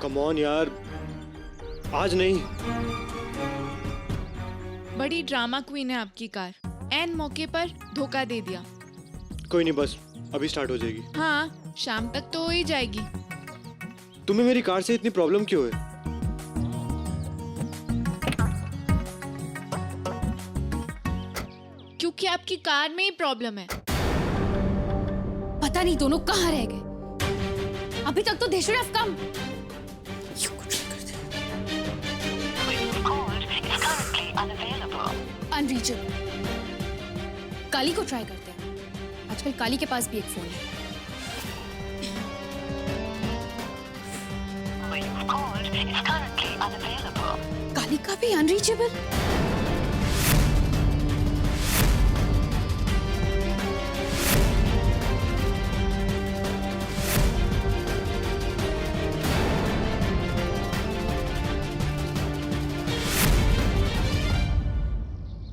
Come on यार, आज नहीं। बड़ी ड्रामा क्वीन है आपकी कार, एन मौके पर धोखा दे दिया। कोई नहीं, बस अभी स्टार्ट हो जाएगी। हाँ, शाम तक तो हो ही जाएगी। तुम्हें मेरी कार से इतनी प्रॉब्लम क्यों है? क्योंकि आपकी कार में ही प्रॉब्लम है। पता नहीं दोनों कहाँ रह गए। अभी तक तो they should have come. Unreachable. Kali को ट्राई करते हैं। आजकल काली के पास भी एक फोन है। काली का भी अनरीचेबल।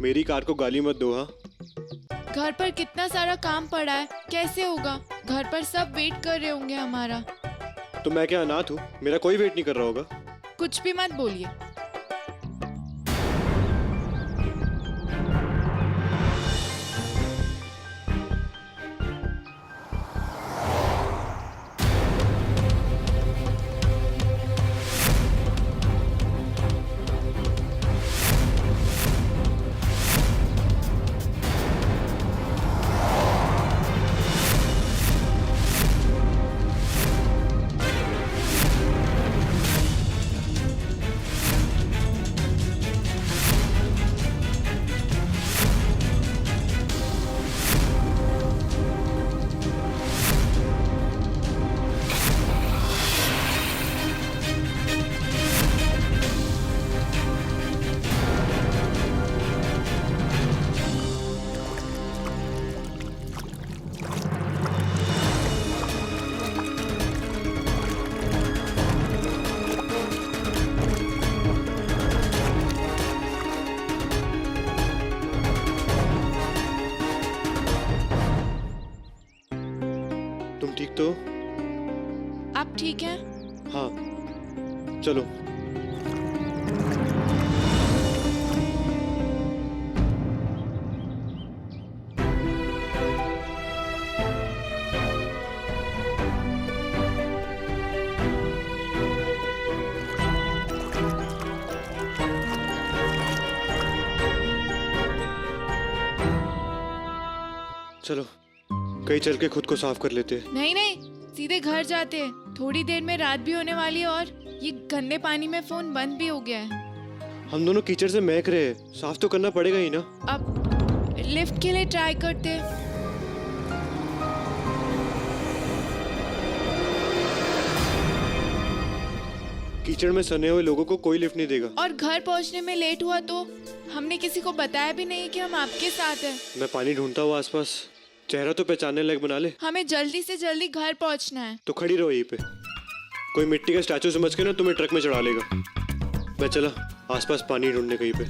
मेरी कार को गाली मत दो। हाँ, घर पर कितना सारा काम पड़ा है, कैसे होगा? घर पर सब वेट कर रहे होंगे हमारा। तो मैं क्या अनाथ हूँ? मेरा कोई वेट नहीं कर रहा होगा। कुछ भी मत बोलिए। तुम ठीक तो? आप ठीक हैं? हाँ, चलो। चलो, कहीं चल के खुद को साफ कर लेते हैं। नहीं नहीं, सीधे घर जाते हैं। थोड़ी देर में रात भी होने वाली है और ये गंदे पानी में फोन बंद भी हो गया है। हम दोनों कीचड़ से महक रहे हैं, साफ तो करना पड़ेगा ही ना। अब लिफ्ट के लिए ट्राई करते हैं। कीचड़ में सने हुए लोगों को कोई लिफ्ट नहीं देगा। और घर पहुंचने में लेट हुआ तो हमने किसी को बताया भी नहीं कि हम आपके साथ हैं। मैं पानी ढूंढता हूँ आसपास, चेहरा तो पहचानने लायक बना ले। हमें जल्दी से जल्दी घर पहुंचना है। तो खड़ी रहो यहीं पे। कोई मिट्टी का स्टैचू समझ के ना तुम्हें ट्रक में चढ़ा लेगा। मैं चला आसपास पानी ढूंढने कहीं पे।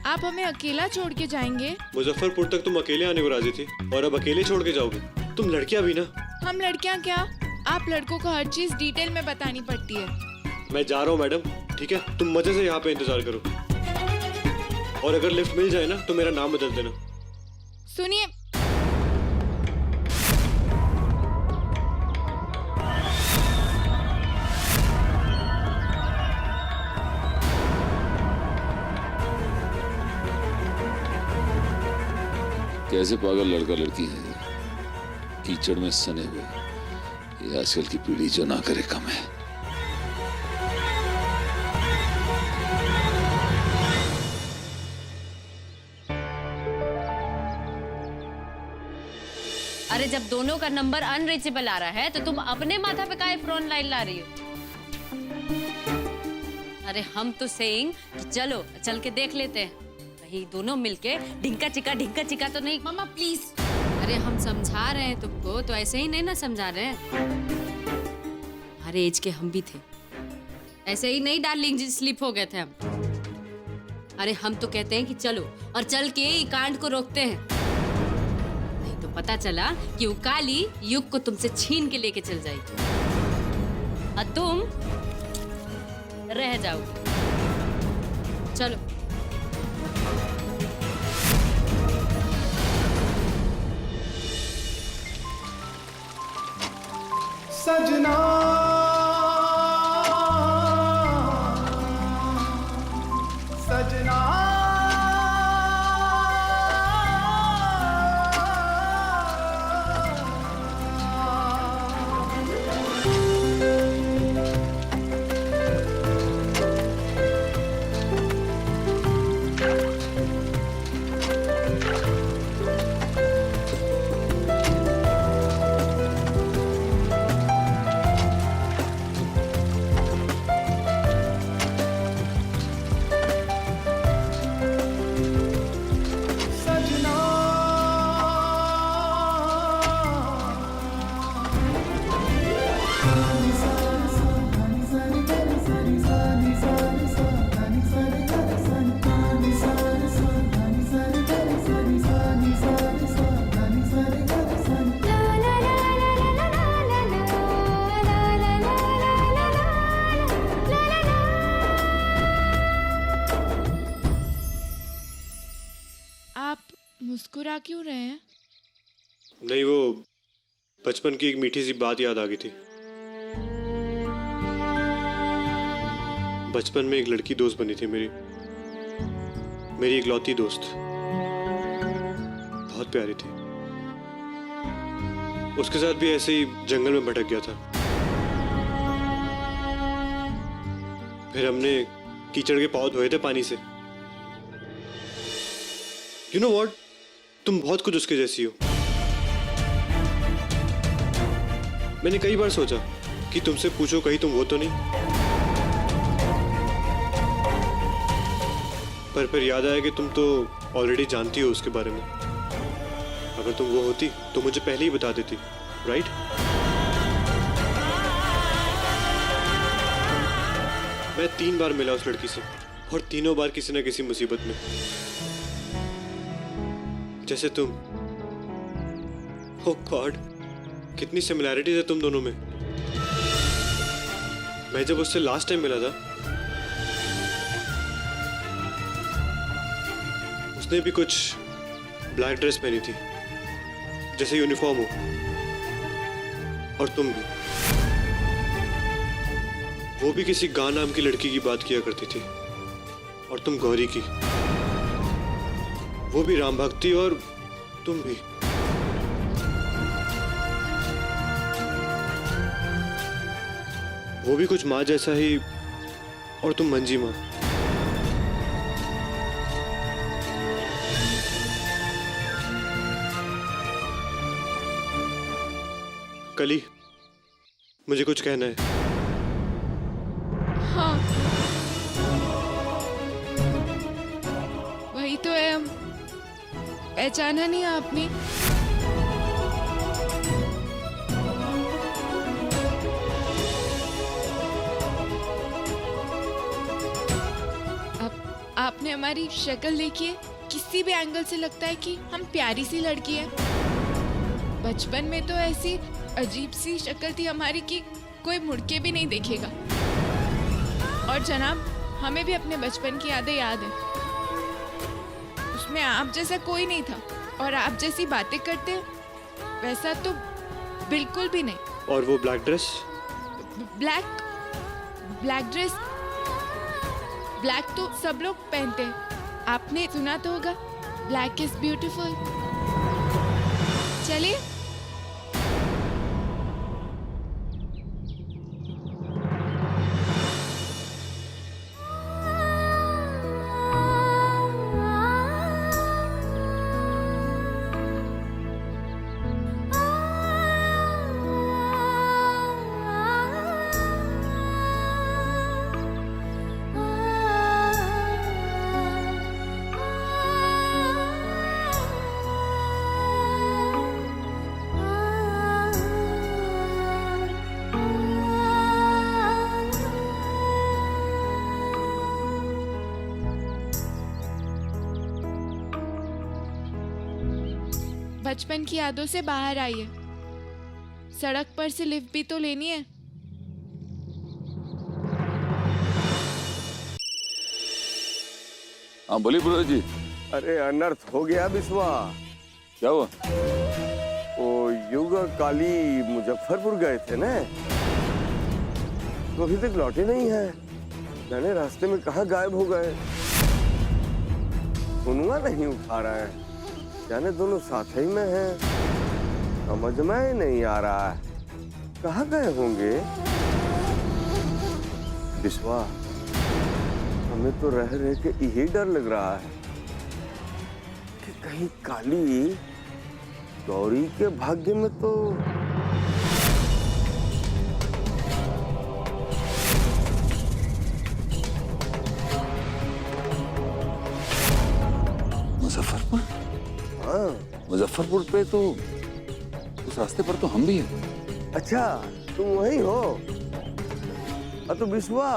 आप हमें अकेला छोड़ के जाएंगे? मुजफ्फरपुर तक तुम अकेले आने को राजी थी और अब अकेले छोड़ के जाओगे? तुम लड़कियां भी ना। हम लड़कियां क्या, आप लड़कों को हर चीज डिटेल में बतानी पड़ती है। मैं जा रहा हूँ मैडम, ठीक है? तुम मजे से यहाँ पे इंतजार करो और अगर लिफ्ट मिल जाए ना तो मेरा नाम बदल देना। सुनिए, कैसे पागल लड़का लड़की है, कीचड़ में सने हुए। ये आजकल की पीढ़ी जो ना करे कम है। अरे जब दोनों का नंबर अनरीचेबल आ रहा है तो तुम अपने माथा पे काहे फोन लाइन ला रही हो? अरे हम तो सेइंग कि चलो चल के देख लेते हैं, कहीं दोनों मिलके ढिंका चिका तो नहीं। मम्मा प्लीज। अरे हम समझा रहे हैं तुमको, तो ऐसे ही नहीं ना समझा रहे हैं। हमारे एज के हम भी थे, ऐसे ही नहीं डार्लिंग जी स्लिप हो गए थे हम। अरे हम तो कहते हैं कि चलो और चल के ये कांड को रोकते हैं, नहीं तो पता चला कि वो काली युग को तुमसे छीन के लेके चल जाएगी और तुम रह जाओगी। चलो। सजना सजना आप मुस्कुरा क्यों रहे हैं? नहीं, वो बचपन की एक मीठी सी बात याद आ गई थी। बचपन में एक लड़की दोस्त बनी थी मेरी इकलौती दोस्त। बहुत प्यारी थी। उसके साथ भी ऐसे ही जंगल में भटक गया था। फिर हमने कीचड़ के पाँव धोए थे पानी से। You know what? तुम बहुत कुछ उसके जैसी हो। मैंने कई बार सोचा कि तुमसे पूछो कहीं तुम वो तो नहीं, पर फिर याद आया कि तुम तो ऑलरेडी जानती हो उसके बारे में। अगर तुम वो होती तो मुझे पहले ही बता देती, राइट? मैं 3 बार मिला उस लड़की से और तीनों बार किसी न किसी मुसीबत में। जैसे तुम। ओह गॉड, कितनी सिमिलैरिटीज है तुम दोनों में। मैं जब उससे लास्ट टाइम मिला था, उसने भी कुछ ब्लैक ड्रेस पहनी थी, जैसे यूनिफॉर्म हो, और तुम भी। वो भी किसी गा नाम की लड़की की बात किया करती थी, और तुम गौरी की। वो भी राम भक्ति, और तुम भी। वो भी कुछ माँ जैसा ही, और तुम मंजी माँ। कली, मुझे कुछ कहना है। हाँ, वही तो है। हम पहचाना नहीं आपने। अब आपने हमारी शक्ल देखी है, किसी भी एंगल से लगता है कि हम प्यारी सी लड़की है। बचपन में तो ऐसी अजीब सी शक्ल थी हमारी कि कोई मुड़ के भी नहीं देखेगा। और जनाब, हमें भी अपने बचपन की यादें याद है। उसमें आप जैसा कोई नहीं था, और आप जैसी बातें करते वैसा तो बिल्कुल भी नहीं। और वो black dress? Black dress, black तो सब लोग पहनते हैं। आपने सुना तो होगा, ब्लैक इज ब्यूटीफुल। चलिए। बचपन की यादों से बाहर आइए। सड़क पर से लिफ्ट भी तो लेनी है। हाँ बोलिए पुरोहित जी। अरे अनर्थ हो गया बिस्वा। क्या हुआ? वो युग और काली मुजफ्फरपुर गए थे ना, तो अभी तक लौटे नहीं है। मैंने रास्ते में कहाँ गायब हो गए। सुनुआ नहीं उठा रहा है, जाने दोनों साथ ही में हैं। समझ में नहीं आ रहा है कहाँ गए होंगे। बिस्वा, हमें तो रह रह के यही डर लग रहा है कि कहीं काली गौरी के भाग्य में तो। मुजफ्फरपुर? हाँ। मुजफ्फरपुर पे तो उस रास्ते पर तो हम भी हैं। अच्छा, तुम वही हो? तो बिस्वा,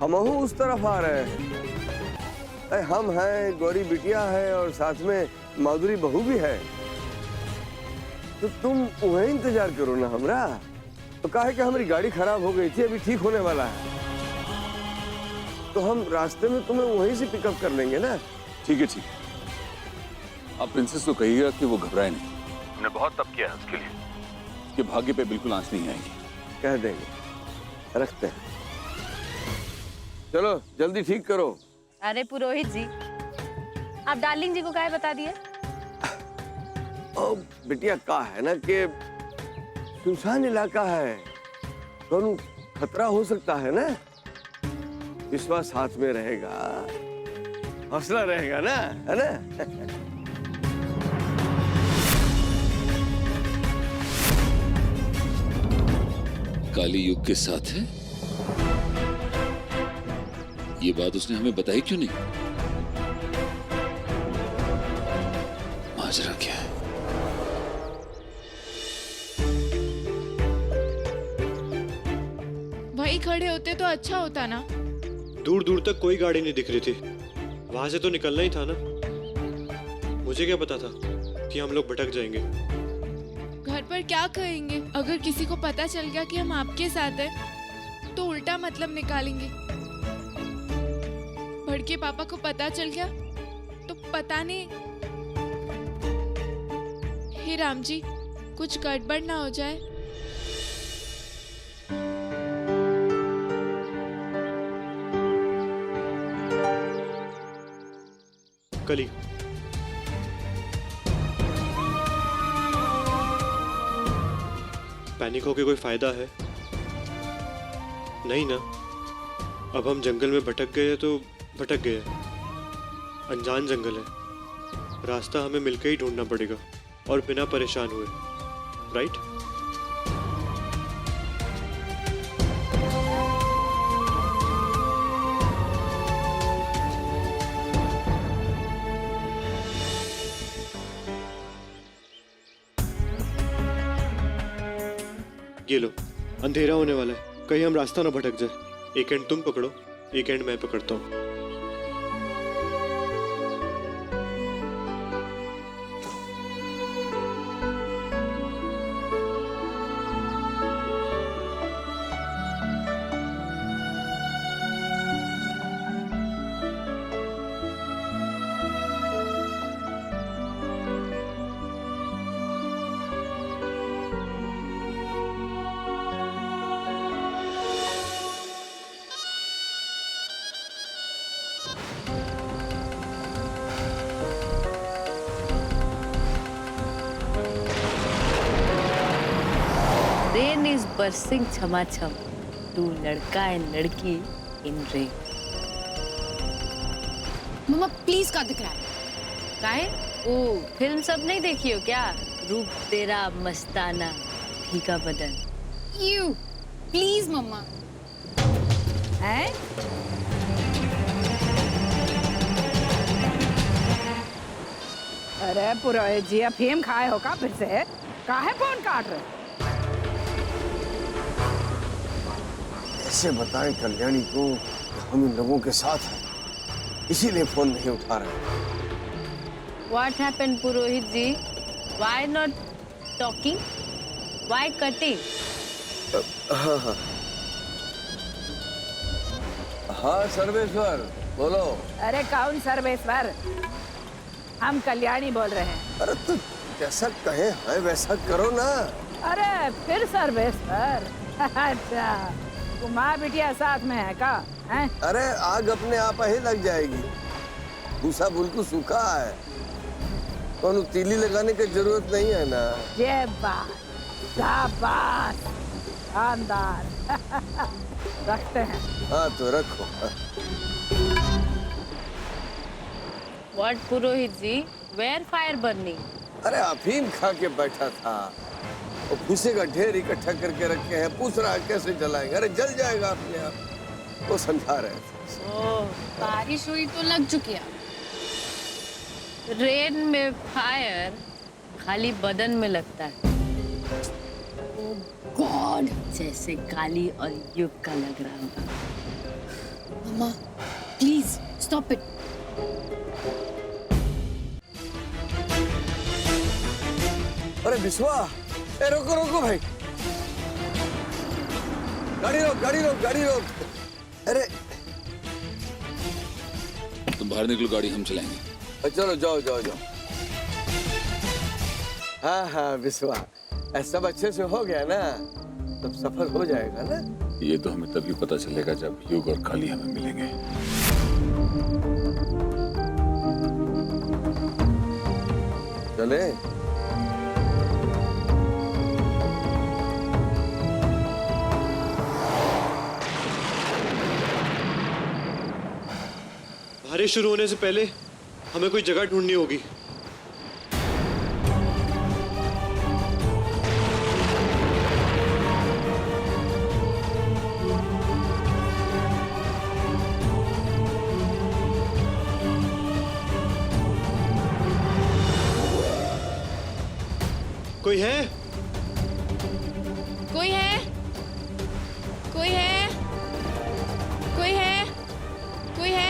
हमहू उस तरफ आ रहे हैं। हम हैं, गौरी बिटिया है और साथ में माधुरी बहू भी है। तो तुम वही इंतजार करो ना हमरा। तो काहे कि हमारी गाड़ी खराब हो गई थी, अभी ठीक होने वाला है। तो हम रास्ते में तुम्हें वहीं से पिकअप कर लेंगे ना। ठीक है ठीक है। आप प्रिंसेस को कहिएगा कि वो घबराए नहीं। हमने बहुत तप किया है उसके लिए, कि भाग्य पे बिल्कुल आंच नहीं आएगी। कह देंगे, रखते हैं। चलो जल्दी ठीक करो। अरे पुरोहित जी, आप डार्लिंग जी को काहे बता दिए? ओ बिटिया, का है ना कि सुनसान इलाका है, दोनों खतरा हो सकता है ना। विश्वास साथ में रहेगा, हौसला रहेगा ना, है ना। काली युग के साथ है? ये बात उसने हमें बताई क्यों नहीं? माजरा क्या है? वहीं खड़े होते तो अच्छा होता ना। दूर दूर तक कोई गाड़ी नहीं दिख रही थी, वहां से तो निकलना ही था ना। मुझे क्या पता था कि हम लोग भटक जाएंगे। घर पर क्या कहेंगे अगर किसी को पता चल गया कि हम आपके साथ हैं, तो उल्टा मतलब निकालेंगे। भड़के पापा को पता चल गया तो पता नहीं। हे राम जी, कुछ गड़बड़ ना हो जाए। कली, पैनिक होके कोई फायदा है नहीं ना। अब हम जंगल में भटक गए तो भटक गए, अनजान जंगल है, रास्ता हमें मिलकर ही ढूंढना पड़ेगा और बिना परेशान हुए, राइट? ये लो, अंधेरा होने वाला है, कहीं हम रास्ता ना भटक जाए। एक एंड तुम पकड़ो, एक एंड मैं पकड़ता हूँ। रेन इज बरसिंग छमाछम, तू लड़का है लड़की इन रेन। मम्मा प्लीज का दिख रहा है? काहे? ओ फिल्म सब नहीं देखी हो क्या? रूप तेरा मस्ताना, फीका बदन। यू प्लीज मम्मा। है? अरे पुरोहित जी, अफीम खाए हो का फिर से? काहे फोन काट रहे? कैसे बताएं कल्याणी को कि हम इन लोगों के साथ हैं, इसीलिए फोन नहीं उठा रहे। What happened, Purohit ji? Why not talking? Why cutting? हाँ हाँ हाँ सर्वेश्वर, बोलो। अरे कौन सर्वेश्वर? हम कल्याणी बोल रहे हैं। अरे तो जैसा कहे है वैसा करो ना। अरे फिर सर्वेश्वर? अच्छा, तो माँ बिटिया साथ में है का? हैं? अरे आग अपने आप ही लग जाएगी। भूसा बिल्कुल सूखा है, तो तीली लगाने की जरूरत नहीं है ना। ये बात, शाबाश, शानदार। रखते हैं। हाँ तो रखो। What Purohit ji, where fire burning? अरे अफीम खा के बैठा था, और भूसे का ढेर इकट्ठा करके रखे हैं, पूछ रहा है कैसे जलाएंगे। अरे जल जाएगा अपने आप, वो समझा रहे थे। ओह, बारिश हुई तो लग चुकी है। रेन में फायर खाली बदन में लगता है। गॉड, जैसे काली और युग का लग रहा होगा। मम्मा प्लीज स्टॉप इट। अरे बिस्वा, ए रोको रोको भाई, गाड़ी रोक गाड़ी रोक गाड़ी रोक। अरे तुम बाहर निकलो, गाड़ी हम चलाएंगे। चलो जाओ जाओ जाओ। हाँ हाँ बिस्वा, सब अच्छे से हो गया ना, तब सफर हो जाएगा ना। ये तो हमें तभी पता चलेगा जब युग और काली हमें मिलेंगे। चले। बारिश शुरू होने से पहले हमें कोई जगह ढूंढनी होगी। कोई है? कोई है? कोई है? कोई है? कोई है?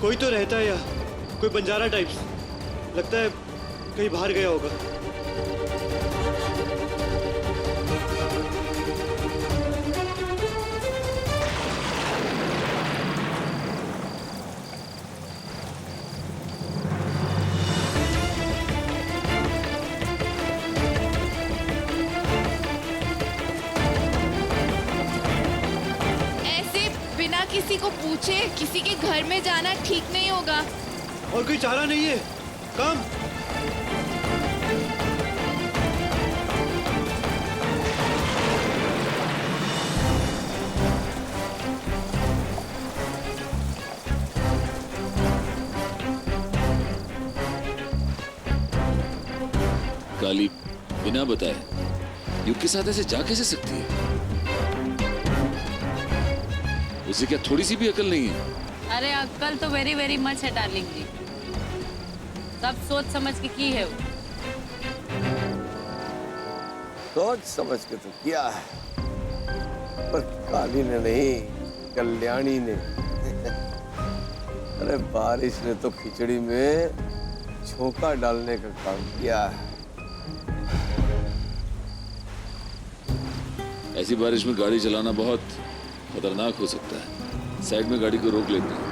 कोई तो रहता है यहाँ, कोई बंजारा टाइप्स। लगता है कहीं बाहर गया होगा। ऐसे बिना किसी को पूछे किसी के घर में जाना ठीक नहीं होगा। और कोई चारा नहीं है। काम। काली बिना बताए युग के साथ ऐसे जा कैसे सकती है? उसे क्या थोड़ी सी भी अकल नहीं है? अरे अक्कल तो वेरी वेरी मच है डार्लिंग जी, सब सोच समझ के की है वो। सोच समझ के तो किया है, पर काली ने नहीं, कल्याणी ने। अरे बारिश ने तो खिचड़ी में झोंका डालने का काम किया है। ऐसी बारिश में गाड़ी चलाना बहुत खतरनाक हो सकता है। साइड में गाड़ी को रोक लेते हैं।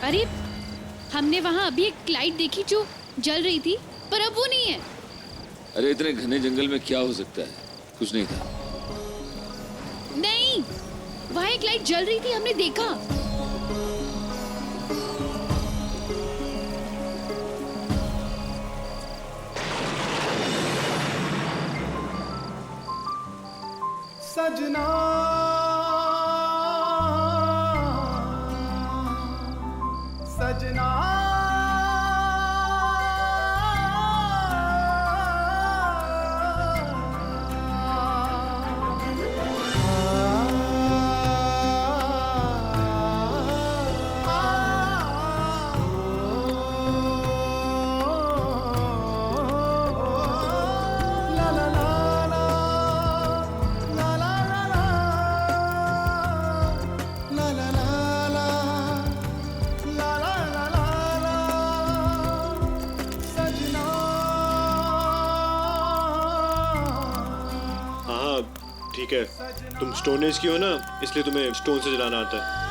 अरे हमने वहाँ अभी एक लाइट देखी जो जल रही थी, पर अब वो नहीं है। अरे इतने घने जंगल में क्या हो सकता है? कुछ नहीं था। नहीं, वहाँ एक लाइट जल रही थी, हमने देखा। सजना सजना ठीक है, तुम स्टोन एज की हो ना, इसलिए तुम्हें स्टोन से जलाना आता है।